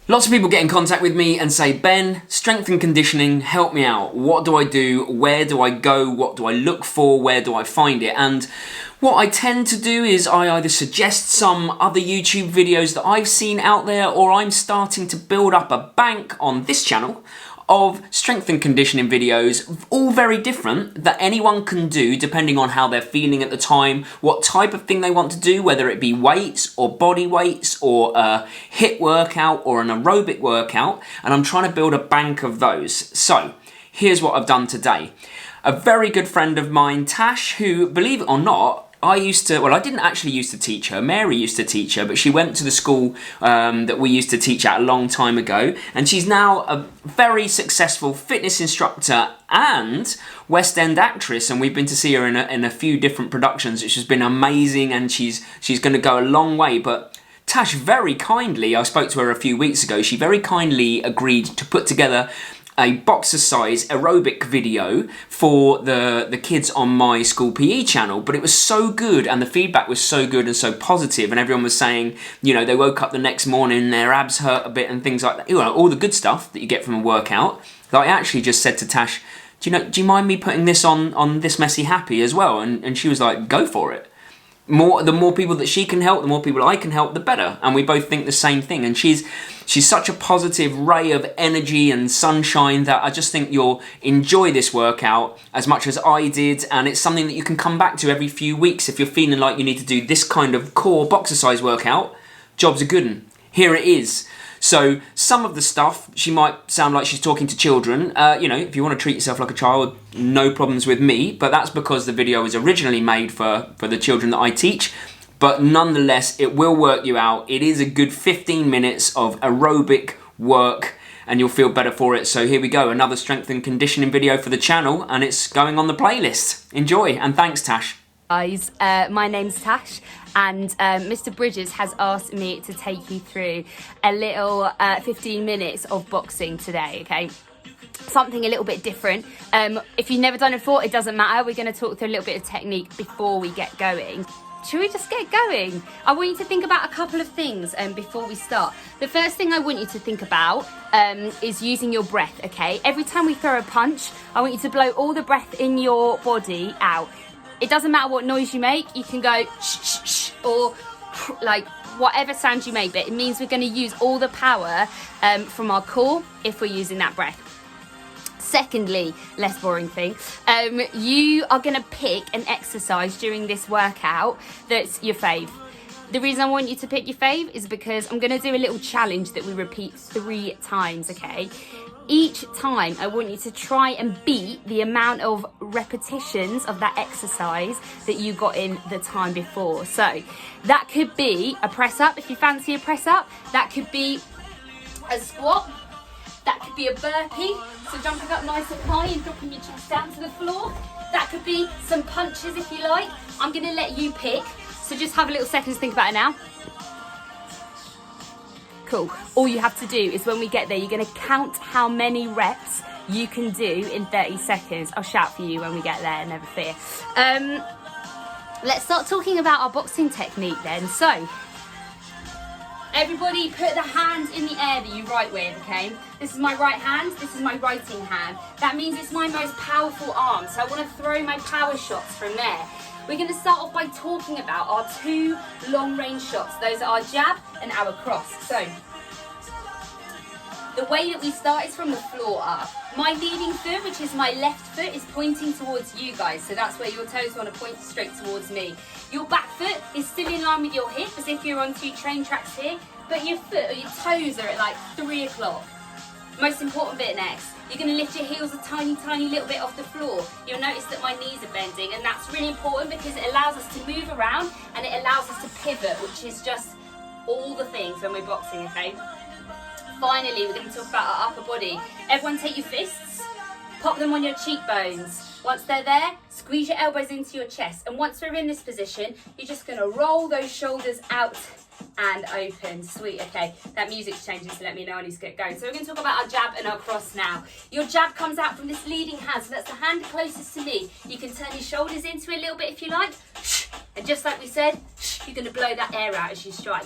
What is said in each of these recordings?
Lots of people get in contact with me and say, Ben, strength and conditioning, help me out. What do I do? Where do I go? What do I look for? Where do I find it? And what I tend to do is I either suggest some other YouTube videos that I've seen out there, or I'm starting to build up a bank on this channel of strength and conditioning videos, all very different, that anyone can do depending on how they're feeling at the time, what type of thing they want to do, whether it be weights or body weights or a HiiT workout or an aerobic workout, and I'm trying to build a bank of those. So here's what I've done today. A very good friend of mine, Tash, who, believe it or not, I didn't actually used to teach her. Mary used to teach her, but she went to the school that we used to teach at a long time ago, and she's now a very successful fitness instructor and West End actress, and we've been to see her in a few different productions, which has been amazing, and she's going to go a long way. But Tash very kindly, I spoke to her a few weeks ago, she very kindly agreed to put together a Boxercise aerobic video for the kids on my school PE channel, but it was so good and the feedback was so good and so positive, and everyone was saying, you know, they woke up the next morning, their abs hurt a bit and things like that, you know, all the good stuff that you get from a workout, that I actually just said to Tash, do you mind me putting this on This Messy Happy as well? And she was like, go for it. The more people that she can help, the more people I can help, the better. And we both think the same thing. And she's such a positive ray of energy and sunshine that I just think you'll enjoy this workout as much as I did. And it's something that you can come back to every few weeks if you're feeling like you need to do this kind of core Boxercise workout. Job's a good one. Here it is. So some of the stuff, she might sound like she's talking to children. You know, if you want to treat yourself like a child, no problems with me. But that's because the video was originally made for the children that I teach. But nonetheless, it will work you out. It is a good 15 minutes of aerobic work, and you'll feel better for it. So here we go, another strength and conditioning video for the channel, and it's going on the playlist. Enjoy, and thanks, Tash. Guys, my name's Tash, and Mr. Bridges has asked me to take you through a little 15 minutes of boxing today, okay? Something a little bit different. If you've never done it before, it doesn't matter. We're going to talk through a little bit of technique before we get going. Should we just get going? I want you to think about a couple of things before we start. The first thing I want you to think about is using your breath, okay? Every time we throw a punch, I want you to blow all the breath in your body out. It doesn't matter what noise you make. You can go shh, shh, shh, or like whatever sound you make, but it means we're going to use all the power from our core if we're using that breath. Secondly, less boring thing, you are going to pick an exercise during this workout that's your fave. The reason I want you to pick your fave is because I'm going to do a little challenge that we repeat 3 times, okay? Each time I want you to try and beat the amount of repetitions of that exercise that you got in the time before. So that could be a press up, if you fancy a press up. That could be a squat. That could be a burpee, so jumping up nice and high and dropping your chest down to the floor. That could be some punches if you like. I'm going to let you pick, so just have a little second to think about it now. Cool. All you have to do is when we get there, you're going to count how many reps you can do in 30 seconds. I'll shout for you when we get there, never fear. Let's start talking about our boxing technique then. So, everybody put the hands in the air that you write with, okay? This is my right hand, this is my writing hand. That means it's my most powerful arm, so I want to throw my power shots from there. We're going to start off by talking about our 2 long-range shots. Those are our jab and our cross. So, the way that we start is from the floor up. My leading foot, which is my left foot, is pointing towards you guys. So that's where your toes want to point straight towards me. Your back foot is still in line with your hip, as if you're on 2 train tracks here. But your foot or your toes are at like 3 o'clock. Most important bit next. You're going to lift your heels a tiny, tiny little bit off the floor. You'll notice that my knees are bending, and that's really important because it allows us to move around and it allows us to pivot, which is just all the things when we're boxing, okay? Finally, we're going to talk about our upper body. Everyone take your fists, pop them on your cheekbones. Once they're there, squeeze your elbows into your chest. And once we're in this position, you're just going to roll those shoulders out and open. Sweet, okay. That music's changing, so let me know I need to get going. So we're going to talk about our jab and our cross now. Your jab comes out from this leading hand, so that's the hand closest to me. You can turn your shoulders into it a little bit if you like. And just like we said, you're going to blow that air out as you strike.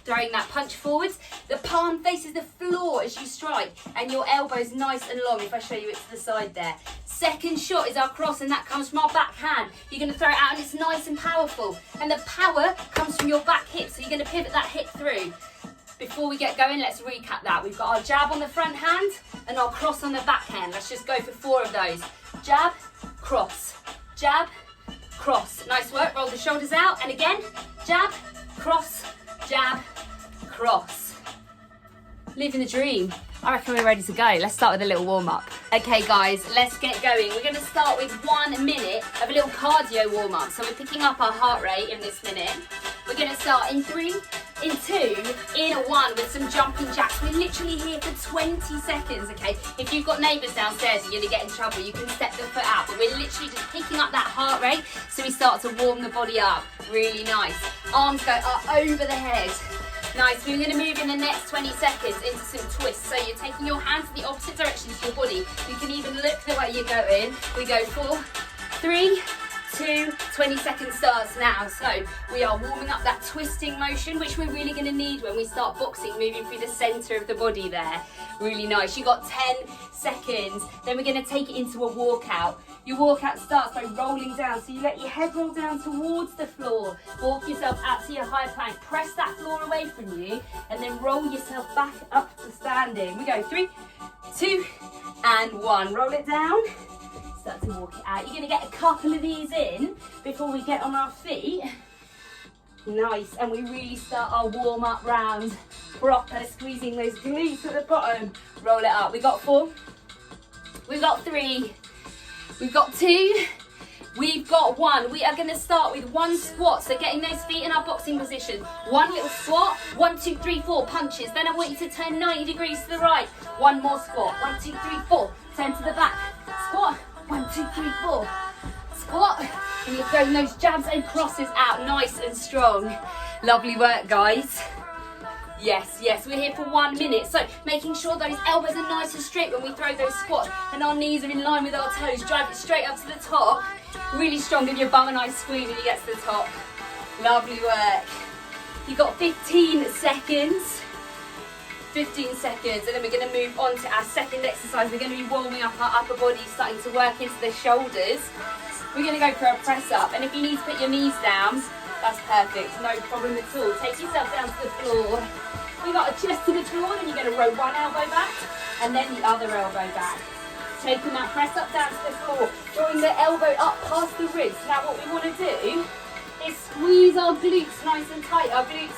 throwing that punch forwards. The palm faces the floor as you strike, and your elbow's nice and long. If I show you it to the side there. Second shot is our cross, and that comes from our backhand. You're going to throw it out, and it's nice and powerful. And the power comes from your back hip, so you're going to pivot that hip through. Before we get going, let's recap that. We've got our jab on the front hand and our cross on the backhand. Let's just go for 4 of those. Jab, cross, jab, cross. Nice work, roll the shoulders out. And again, jab, cross, jab, cross. Living the dream. I reckon we're ready to go. Let's start with a little warm up. Okay guys, let's get going. We're gonna start with 1 minute of a little cardio warm up. So we're picking up our heart rate in this minute. We're gonna start in 3, in 2, in 1 with some jumping jacks. We're literally here for 20 seconds, okay? If you've got neighbours downstairs, you're gonna get in trouble. You can step the foot out, but we're literally just picking up that heart rate so we start to warm the body up. Really nice. Arms go up over the head. Nice, we're going to move in the next 20 seconds into some twists. So you're taking your hands in the opposite direction to your body. You can even look the way you're going. We go 4, 3, 2, 20 second starts now. So we are warming up that twisting motion, which we're really going to need when we start boxing, moving through the centre of the body there. Really nice. You got 10 seconds. Then we're going to take it into a walkout. Your walkout starts by rolling down. So you let your head roll down towards the floor. Walk yourself out to your high plank. Press that floor away from you and then roll yourself back up to standing. We go 3, 2, and 1. Roll it down. Start to walk it out. You're going to get a couple of these in before we get on our feet. Nice. And we really start our warm-up round. Proper, squeezing those glutes at the bottom. Roll it up. We got 4. We've got 3. We've got 2. We've got 1. We are going to start with 1 squat. So getting those feet in our boxing position. 1 little squat. 1, 2, 3, 4 punches. Then I want you to turn 90 degrees to the right. 1 more squat. 1, 2, 3, 4. Turn to the back. Squat. 1, 2, 3, 4. Squat. And you're throwing those jabs and crosses out nice and strong. Lovely work, guys. Yes, yes, we're here for 1 minute. So making sure those elbows are nice and straight when we throw those squats and our knees are in line with our toes. Drive it straight up to the top. Really strong. Give your bum a nice squeeze when you get to the top. Lovely work. You've got 15 seconds. 15 seconds, and then we're going to move on to our second exercise. We're going to be warming up our upper body, starting to work into the shoulders. We're going to go for a press up, and if you need to put your knees down, that's perfect, no problem at all. Take yourself down to the floor. We got a chest to the floor, then you're going to roll 1 elbow back, and then the other elbow back. Taking that press up down to the floor, drawing the elbow up past the ribs. Now what we want to do is squeeze our glutes nice and tight. Our glutes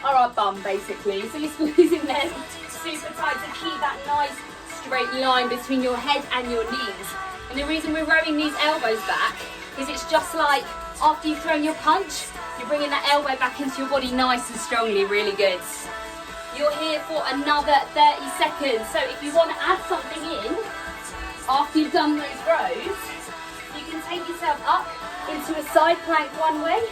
are our bum basically, so you're squeezing them super tight to keep that nice straight line between your head and your knees. And the reason we're rowing these elbows back is it's just like after you've thrown your punch, you're bringing that elbow back into your body nice and strongly. Really good. You're here for another 30 seconds, so if you want to add something in after you've done those rows, you can take yourself up into a side plank one way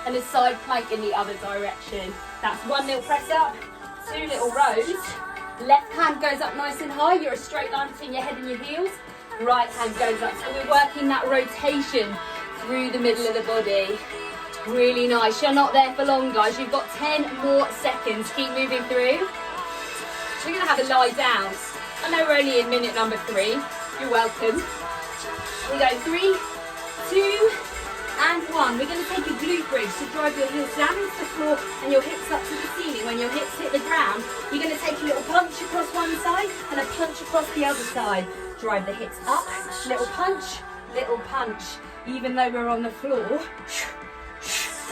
and a side plank in the other direction. That's 1 little press up, 2 little rows. Left hand goes up nice and high. You're a straight line between your head and your heels. Right hand goes up. So we're working that rotation through the middle of the body. Really nice. You're not there for long, guys. You've got 10 more seconds. Keep moving through. We're going to have a lie down. I know we're only in minute number 3. You're welcome. We go 3, 2, and 1. We're going to take a glute bridge to drive your heels down into the floor and your hips up to the ceiling. When your hips hit the ground, you're going to take a little punch across one side and a punch across the other side. Drive the hips up, little punch, little punch. Even though we're on the floor,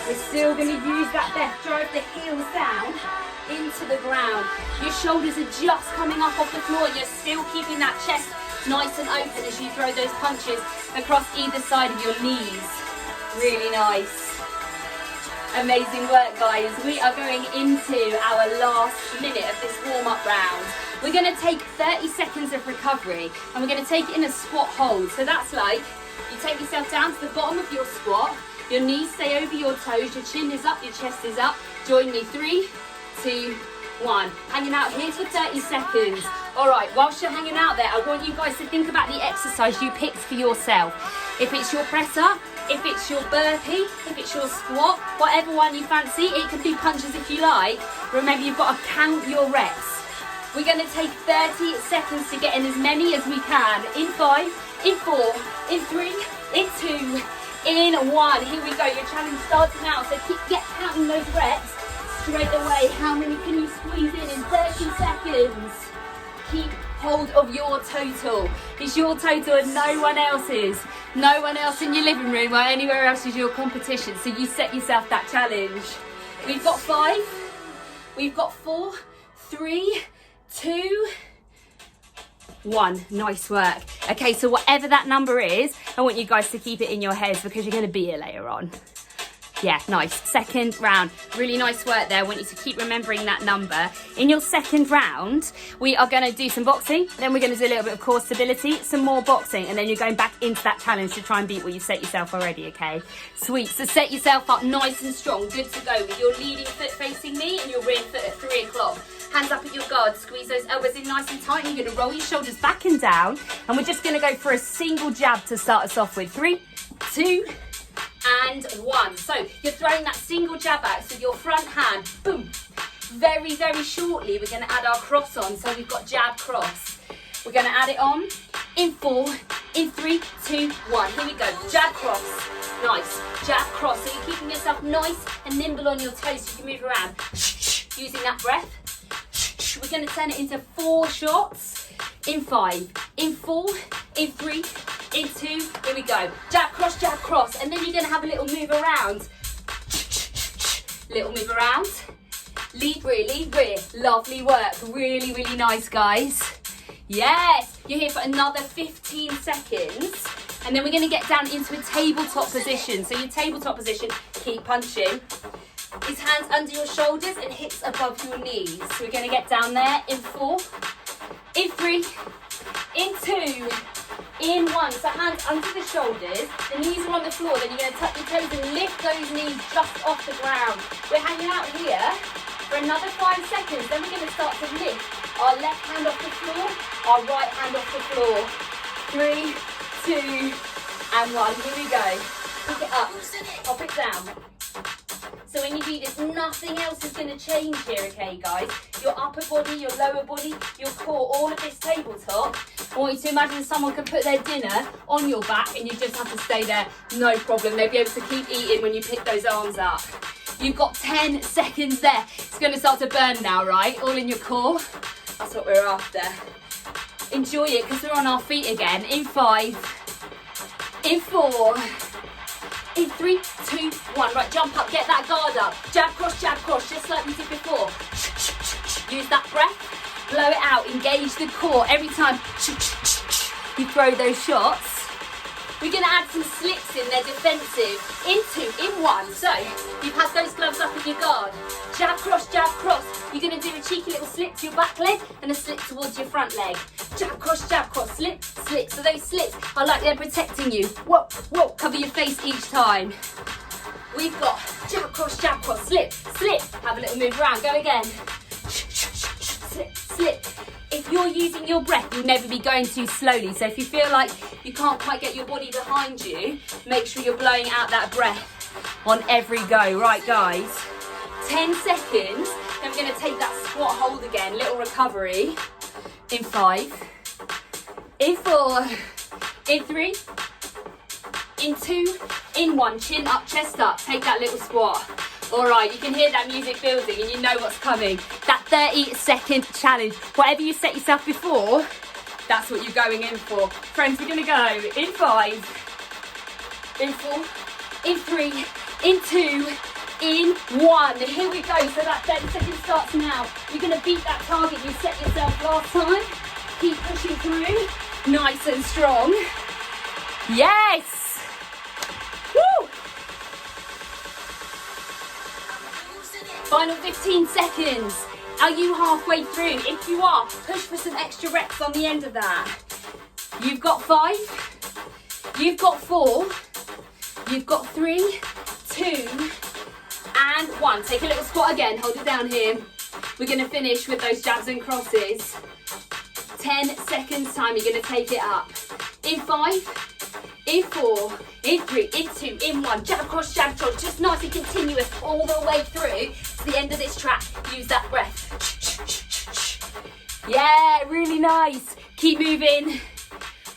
we're still going to use that left. Drive the heels down into the ground. Your shoulders are just coming up off the floor. You're still keeping that chest nice and open as you throw those punches across either side of your knees. Really nice. Amazing work, guys. We are going into our last minute of this warm-up round. We're going to take 30 seconds of recovery and we're going to take it in a squat hold. So that's like, you take yourself down to the bottom of your squat, your knees stay over your toes, your chin is up, your chest is up. Join me, 3, 2, 1. Hanging out here for 30 seconds. All right, whilst you're hanging out there, I want you guys to think about the exercise you picked for yourself. If it's your press up, If it's your burpee, if it's your squat, whatever one you fancy, it can be punches if you like. Remember, you've got to count your reps. We're going to take 30 seconds to get in as many as we can. In 5, in 4, in 3, in 2, in 1. Here we go. Your challenge starts now. So get counting those reps straight away. How many can you squeeze in 30 seconds? Keep hold of your total. It's your total and no one else's. No one else in your living room or anywhere else is your competition. So you set yourself that challenge. We've got 5. We've got 4, 3, 2, 1. Nice work. Okay, so whatever that number is, I want you guys to keep it in your heads because you're going to be here later on. Yeah, nice. Second round. Really nice work there. I want you to keep remembering that number. In your second round, we are going to do some boxing. Then we're going to do a little bit of core stability, some more boxing, and then you're going back into that challenge to try and beat what you've set yourself already, okay? Sweet. So set yourself up nice and strong. Good to go with your leading foot facing me and your rear foot at 3 o'clock. Hands up at your guard. Squeeze those elbows in nice and tight. And you're going to roll your shoulders back and down. And we're just going to go for a single jab to start us off with. 3, 2, and 1. So you're throwing that single jab out, so your front hand, boom. Very, very shortly, we're going to add our cross on. So we've got jab, cross. We're going to add it on in 4, in 3, 2, 1. Here we go. Jab, cross. Nice. Jab, cross. So you're keeping yourself nice and nimble on your toes so you can move around. Using that breath. We're going to turn it into 4 shots. In 5, in 4, in 3, in 2, here we go. Jab, cross, and then you're going to have a little move around. Little move around. Lead rear. Lovely work. Really, really nice, guys. Yes, you're here for another 15 seconds. And then we're going to get down into a tabletop position. So your tabletop position, keep punching. Is hands under your shoulders and hips above your knees. So we're going to get down there in 4, in 3, in 2, in 1. So hands under the shoulders, the knees are on the floor. Then you're going to tuck your toes and lift those knees just off the ground. We're hanging out here for another 5 seconds. Then we're going to start to lift our left hand off the floor, our right hand off the floor. 3, 2, and 1. Here we go. Pick it up, pop it down. So when you do this, nothing else is going to change here, okay, guys? Your upper body, your lower body, your core, all of this tabletop. I want you to imagine someone can put their dinner on your back and you just have to stay there, no problem. They'll be able to keep eating when you pick those arms up. You've got 10 seconds there. It's going to start to burn now, right? All in your core. That's what we're after. Enjoy it because we're on our feet again. In 5, in 4, in 3, 2, 1. Right, jump up, get that guard up. Jab, cross, just like we did before. Use that breath, blow it out, engage the core. Every time you throw those shots, we're going to add some slips in there, defensive. In 2, in 1. So, you've had those gloves up in your guard. Jab, cross. You're going to do a cheeky little slip to your back leg and a slip towards your front leg. Jab, cross, slip. So those slips are like they're protecting you. Whoa, cover your face each time. We've got jab, cross, slip. Have a little move around, go again. Slip. If you're using your breath, you'll never be going too slowly. So if you feel like you can't quite get your body behind you, make sure you're blowing out that breath on every go. Right, guys, 10 seconds. Then we're going to take that squat hold again, little recovery. In 5, in 4, in 3, in 2, in 1. Chin up, chest up. Take that little squat. All right, you can hear that music building and you know what's coming. That 30-second challenge. Whatever you set yourself before, that's what you're going in for. Friends, we're going to go in 5, in 4, in 3, in 2, in 1. Here we go. So that 30 seconds starts now. You're going to beat that target you set yourself last time. Keep pushing through. Nice and strong. Yes! Woo! Final 15 seconds. Are you halfway through? If you are, push for some extra reps on the end of that. You've got 5. You've got 4. You've got 3, 2, and 1. Take a little squat again. Hold it down here. We're going to finish with those jabs and crosses. 10 seconds time. You're going to take it up. In 5, in 4, in 3, in 2, in 1, jab cross, just nice and continuous all the way through to the end of this track. Use that breath. Yeah, really nice. Keep moving.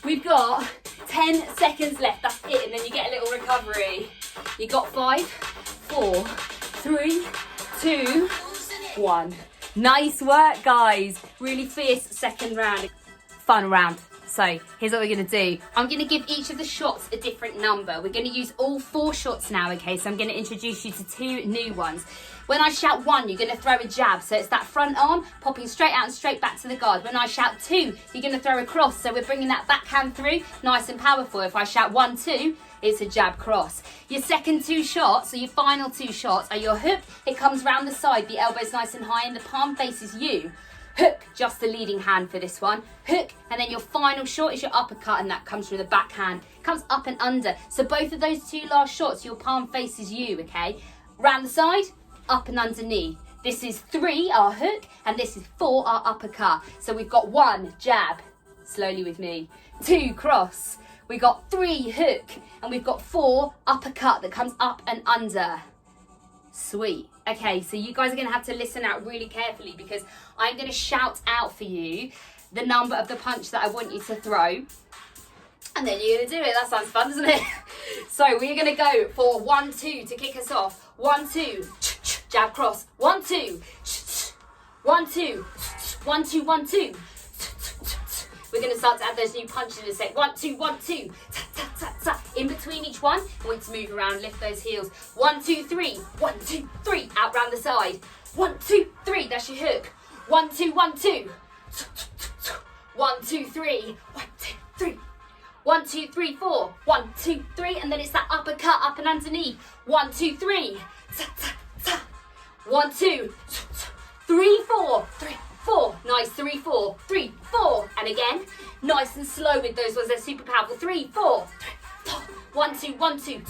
We've got 10 seconds left, that's it, and then you get a little recovery. You got 5, 4, 3, 2, 1. Nice work, guys. Really fierce second round. Fun round. So here's what we're going to do. I'm going to give each of the shots a different number. We're going to use all 4 shots now, okay? So I'm going to introduce you to 2 new ones. When I shout 1, you're going to throw a jab. So it's that front arm popping straight out and straight back to the guard. When I shout 2, you're going to throw a cross. So we're bringing that backhand through, nice and powerful. If I shout 1, 2, it's a jab cross. Your second 2 shots, or your final 2 shots, are your hook. It comes round the side, the elbow's nice and high, and the palm faces you. Hook, just the leading hand for this one. Hook, and then your final shot is your uppercut, and that comes from the backhand. It comes up and under. So both of those 2 last shots, your palm faces you, okay? Round the side, up and underneath. This is 3, our hook, and this is 4, our uppercut. So we've got 1, jab, slowly with me. 2, cross. We got 3, hook, and we've got 4, uppercut that comes up and under. Sweet. Okay, so you guys are going to have to listen out really carefully because I'm going to shout out for you the number of the punch that I want you to throw. And then you're going to do it. That sounds fun, doesn't it? So we're going to go for 1, 2 to kick us off. 1, 2, jab cross. 1, 2, 1, 2, 1, 2, 1, 2. We're going to start to add those new punches in a sec. 1, 2, 1, 2. Ta, ta, ta, ta. In between each one, I want you to move around, lift those heels. 1, 2, 3. 1, 2, 3. Out round the side. 1, 2, 3. That's your hook. 1, 2, 1, 2. 1, 2, 3. 1, 2, 3. 1, 2, 3, 4. 1, 2, 3. And then it's that uppercut up and underneath. 1, 2, 3. Ta, ta, ta. 1, 2, 3, 4. 3, 4. Nice. 3, 4. 3, 4. And again, nice and slow with those ones. They're super powerful. 3, 4. 3, 4. 1, 2, 1, 2.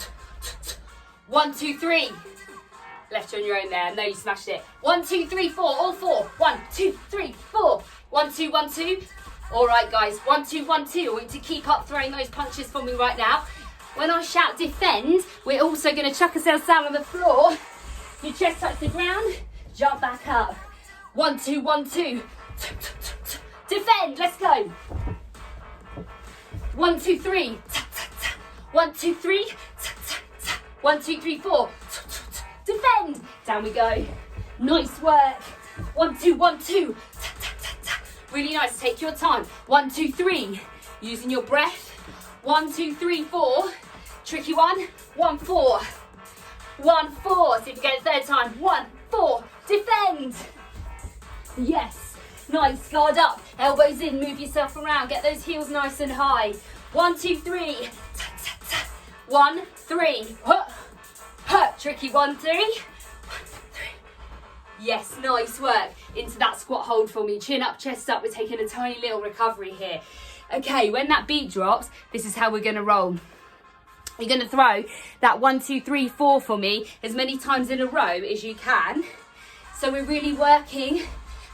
1, 2, 3. Left you on your own there. No, you smashed it. 1, 2, 3, 4. All 4. 1, 2, 3, 4. 1, 2, 1, 2. All right, guys. 1, 2, 1, 2. I want you to keep up throwing those punches for me right now. When I shout defend, we're also going to chuck ourselves down on the floor. Your chest touch the ground. Jump back up. 1, 2, 1, 2. Defend. Let's go. 1, 2, 3. 1, 2, 3. 1, 2, 3, 4. Defend. Down we go. Nice work. 1, 2, 1, 2. Really nice. Take your time. 1, 2, 3. Using your breath. 1, 2, 3, 4. Tricky one. 1, 4. 1, 4. See if you get it third time. 1, 4. Defend. Yes. Nice. Guard up. Elbows in. Move yourself around. Get those heels nice and high. 1, 2, 3. 1, 3. Tricky 1, 3. 1, 3. Yes, nice work. Into that squat hold for me. Chin up, chest up. We're taking a tiny little recovery here. Okay, when that beat drops, this is how we're going to roll. You're going to throw that 1, 2, 3, 4 for me as many times in a row as you can. So we're really working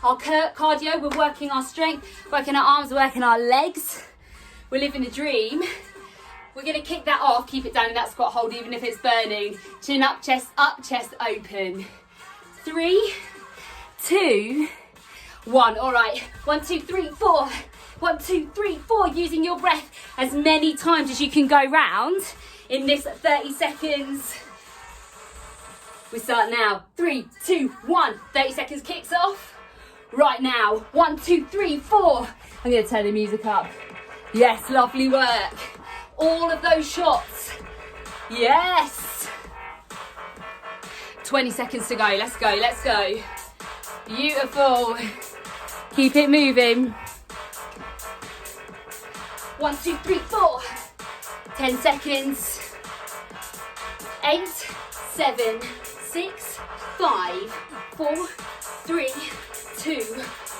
our cardio. We're working our strength, working our arms, working our legs. We're living a dream. We're going to kick that off. Keep it down in that squat hold, even if it's burning. Chin up, chest open. 3, 2, 1. All right. 1, 2, 3, 4. 1, 2, 3, 4. Using your breath as many times as you can go round in this 30 seconds. We start now. 3, 2, 1. 30 seconds kicks off. Right now. 1, 2, 3, 4. I'm going to turn the music up. Yes, lovely work. All of those shots. Yes. 20 seconds to go. Let's go. Let's go. Beautiful. Keep it moving. 1, 2, 3, 4. 10 seconds. 8, 7, 6, 5, 4, 3, 2,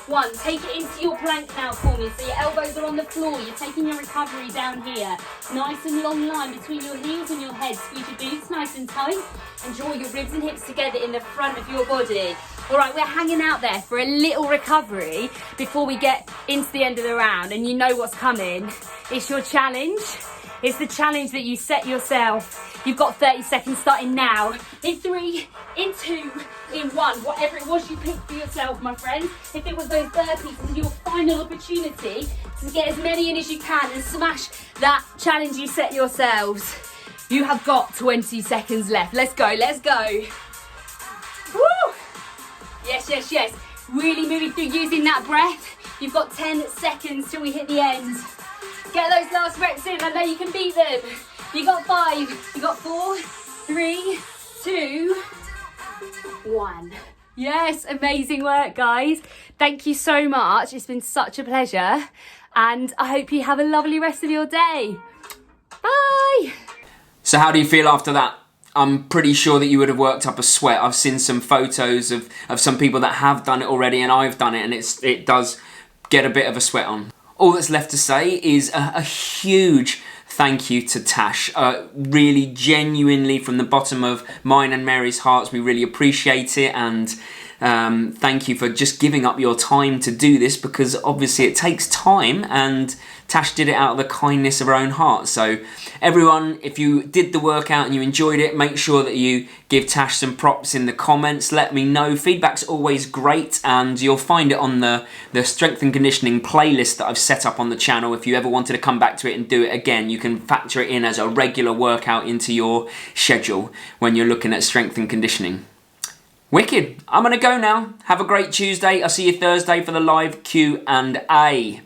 1. Take it into your plank now for me. So your elbows are on the floor. You're taking your recovery down here. Nice and long line between your heels and your head. Squeeze your glutes nice and tight. And draw your ribs and hips together in the front of your body. All right, we're hanging out there for a little recovery before we get into the end of the round. And you know what's coming. It's your challenge. It's the challenge that you set yourself. You've got 30 seconds starting now. In 3, in 2, in 1. Whatever it was you picked for yourself, my friend. If it was those burpees, this is your final opportunity to get as many in as you can and smash that challenge you set yourselves. You have got 20 seconds left. Let's go, let's go. Woo! Yes, yes, yes. Really moving through using that breath. You've got 10 seconds till we hit the end. Get those last reps in. I know you can beat them. You got 5. You got 4, 3, 2, 1. Yes, amazing work, guys. Thank you so much. It's been such a pleasure. And I hope you have a lovely rest of your day. Bye. So how do you feel after that? I'm pretty sure that you would have worked up a sweat. I've seen some photos of some people that have done it already, and I've done it, and it does get a bit of a sweat on. All that's left to say is a huge thank you to Tash. Really, genuinely, from the bottom of mine and Mary's hearts, we really appreciate it, and thank you for just giving up your time to do this, because obviously it takes time, and Tash did it out of the kindness of her own heart. So everyone, if you did the workout and you enjoyed it, make sure that you give Tash some props in the comments. Let me know. Feedback's always great, and you'll find it on the strength and conditioning playlist that I've set up on the channel. If you ever wanted to come back to it and do it again, you can factor it in as a regular workout into your schedule when you're looking at strength and conditioning. Wicked. I'm going to go now. Have a great Tuesday. I'll see you Thursday for the live Q&A.